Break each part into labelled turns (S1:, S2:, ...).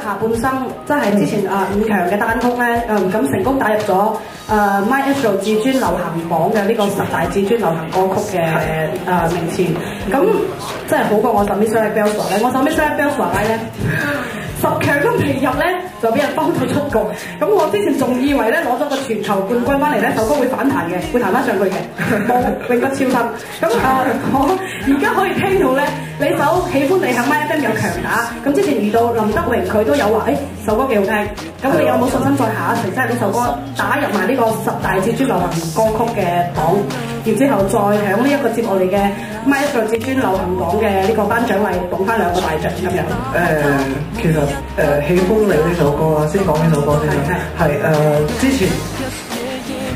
S1: 下半生，即係之前5強嘅單曲咧，咁成功打入咗MyAstro 至尊流行榜嘅呢個10大至尊流行歌曲嘅名次，咁真係好過我首 Mr. Like Bells 咧，我首 Mr. Like Bells 咧。10強都未入咧，就俾人幫佢出局。咁我之前仲以為咧攞咗個全球冠軍翻嚟咧，首歌會反彈嘅，會彈翻上去嘅，冇永不超生。咁我而家可以聽到咧，你首喜歡你喺 MyFM 有強打。咁之前遇到林德榮，佢都有話，首歌幾好聽。咁你有冇信心再下一城，即係呢首歌打入埋呢個10大至尊流行歌曲嘅榜，然之後再響呢一個接落嚟嘅 MyAstro 至尊流行榜嘅呢個頒獎禮捧翻2個大獎咁樣？
S2: 其實喜歡你呢首歌啦，先講呢首歌先啦。係之前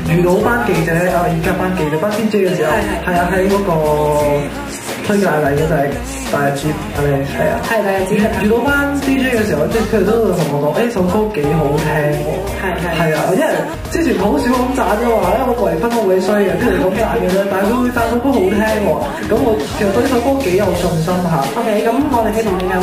S2: 遇到班記者而家班記者班 DJ 嘅時候，係啊喺嗰個推介禮嘅就係大日子，係啊，係大日子。遇到班 DJ 嘅時候，即係佢哋都會同我講，首歌幾好聽喎。係啊，因為之前好少咁讚嘅話，我唯分我會衰嘅，跟住咁讚嘅啫。但係佢會讚首歌好聽喎，咁我其實對呢首歌幾有信心嚇。
S1: OK， 咁我哋希望你可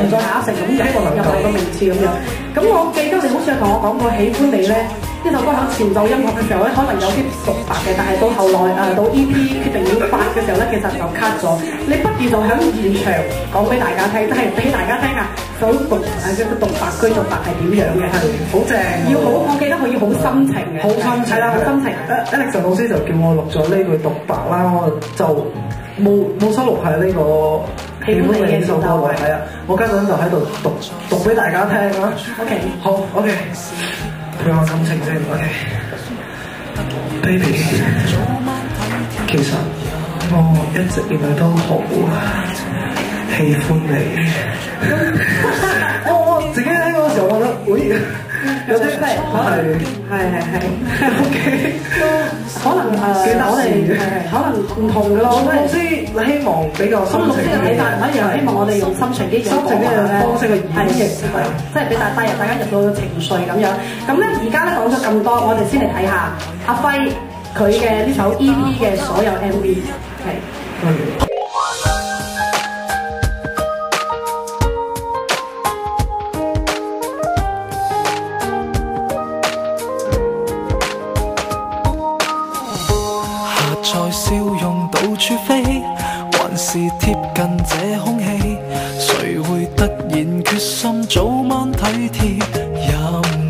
S1: 以再下一城咁入嚟個名次咁樣。咁我記得你好似有同我講過喜歡你咧。呢首歌喺潮州音樂嘅時候咧，可能有啲獨白嘅，但係到後來到 EP 決定要發嘅時候咧，其實就 cut 咗。你不如就喺現場講俾大家聽，即係俾大家聽下首獨白句獨白係點樣嘅，係好正。要好，我記得佢要好心情嘅，好心情啦，好心情。
S2: Alex 老師就叫我錄咗呢句獨白啦，我就冇收錄喺呢個喜歡你呢首歌度，係啊，我家陣就喺度讀俾大家聽啦。
S1: OK，
S2: 好 ，OK。俾我感情先 ，OK。Baby， 其實我一直以來都好喜歡你。我自己聽嗰個時候，我覺得，喂，有啲係，OK，
S1: 可能我哋可能唔同嘅咯。
S2: 老師希望比較心情啲，
S1: 睇法唔一樣，希望我哋用心情啲嘅
S2: 方式去演繹，
S1: 即係俾大家入到情緒咁樣。咁咧而家咧講咗咁多，我哋先嚟睇下阿輝佢嘅呢首 EP 嘅所有 MV 係。
S3: 在笑容到處飛，還是貼近這空氣？誰會突然決心早晚體貼入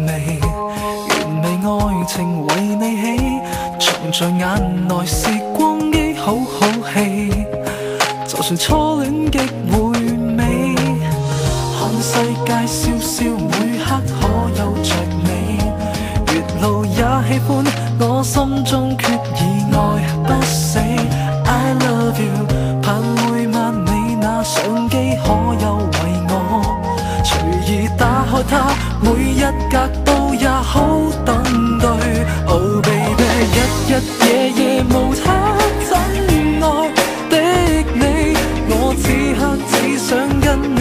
S3: 微？完美愛情為你起，藏在眼內是光機好好戲。就算初戀極會美，看世界笑笑每刻可有着你。越路也喜歡，我心中決意愛不死。I love you， 盼每晚你那相機可有為我隨意打開它，每一格都也好等對。Oh baby， 日日夜夜無他真愛的你，我此刻只想跟你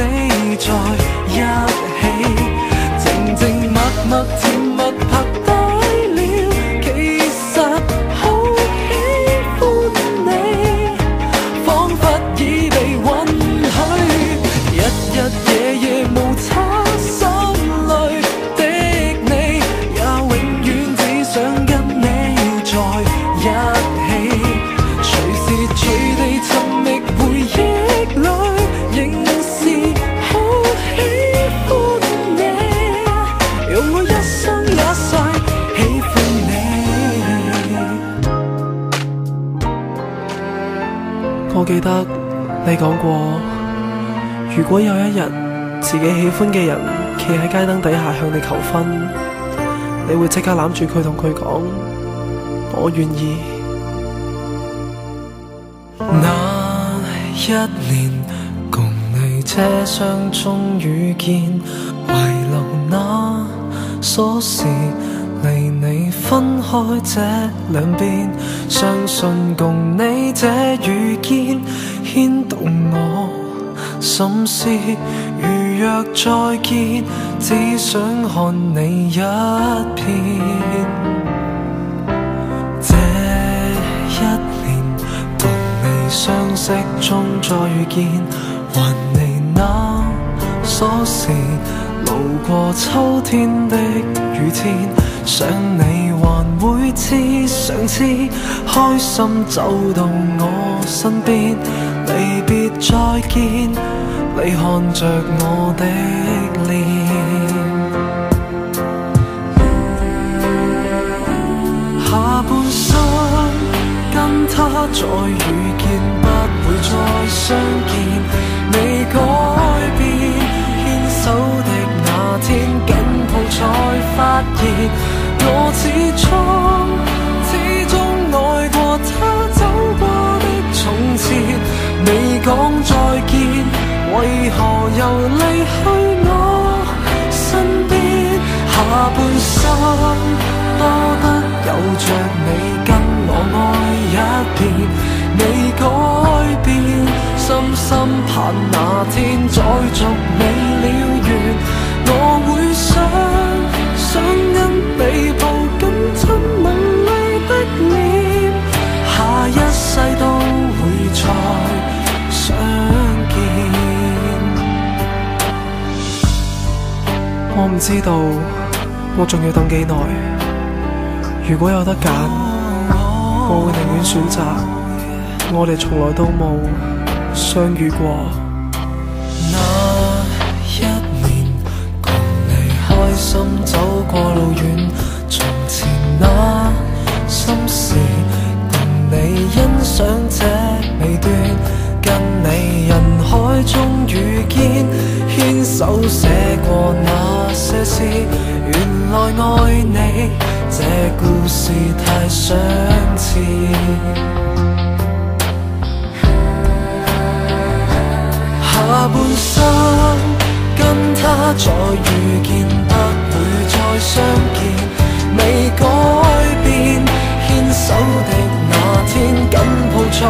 S3: 在一起，靜靜默默甜蜜拍低了，其實好喜歡你，彷彿已被允許，日日夜夜無差心裏的你，也永遠只想跟你在一起，隨時隨地尋覓回憶裏，仍是好喜歡你，用我一生一世喜歡你。我記得你講過，如果有一日自己喜歡嘅人企喺街燈底下向你求婚，你會即刻攬住佢同佢講我願意。那一年共你車廂中遇見，遺留那鎖匙離你分開這兩邊，相信共你這遇見牽動我心思。如若再見，只想看你一片。這一年同你相識中再遇見，還你那瑣事，路過秋天的雨天，想你還會知想知，開心走到我身邊，離別再見，你看着我的臉。下半生跟他再遇見，不會再相見，未改變，牽手的那天緊抱才發現，我始終愛過他走過的從前，未講再見，為何又離去我身邊？下半生多得有着你跟我愛一遍，未改變，深深盼那天再續你了緣。我會想因你抱緊親吻你的臉，下一世都會再相見。我唔知道我仲要等幾耐，如果有得揀，我會寧願選擇我哋從來都冇相遇過。那一年共你開心走過路遠，從前那心事共你欣賞這未斷，跟你人海中遇見，牽手寫過那些詩，原來愛你這故事太相似。下半生跟他再遇見，不會再相見，未改變，牽手的那天緊抱在